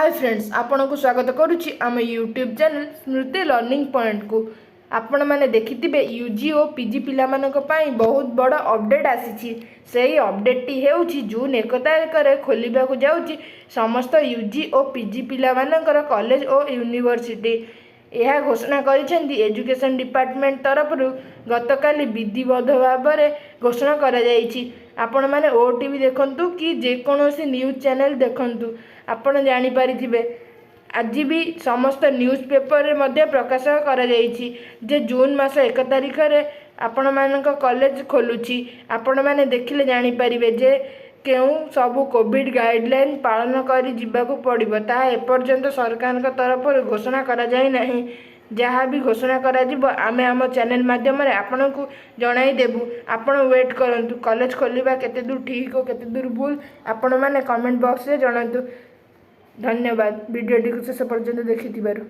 Hi friends, आपण को स्वागत करुच्ची आम यूट्यूब चैनल स्मृति लर्निंग पॉइंट को। आपण मैंने देखिथिबे यूजी और पीजी पिला मानक पई बहुत बड़ अपडेट आसी। सही अपडेट टी हेउची जून 1 तारिख रे खोलिबा को जाउची समस्त यूजी और पीजी पिला मानकर कॉलेज और यूनिवर्सिटी। यह घोषणा करिसेंती एजुकेशन डिपार्टमेंट तरफ गतकाली विधिबद्ध भाव में घोषणा करा जायछि। आपण माने ओटीवी देखंतु कि जेकोसी न्यूज चैनल देखंतु आपण जानि पारिथिबे। आज भी समस्त न्यूज पेपर रे मध्य प्रकाश करा जायछि जे जून मास 1 तारिख रे आपण मानक कॉलेज खोलुछि। आपण माने देखिले जानि पारिबे जे केउ सब कोविड गाइडलाइन पालन करी जिबाकू पड़िबो। ता एपर्यंत सरकार का तरफ घोषणा करा जाय नहीं। जहाँ भी घोषणा करा जिवो आमे आम चैनल माध्यम रे आपन को जणाई देबु। आपण वेट करंतु कॉलेज खोलिबा केते दूर ठीक हो केते दूर भूल आपण माने कमेंट बॉक्स रे जणांतु। धन्यवाद वीडियो टी शेष पर्यंत देखिथिबारु।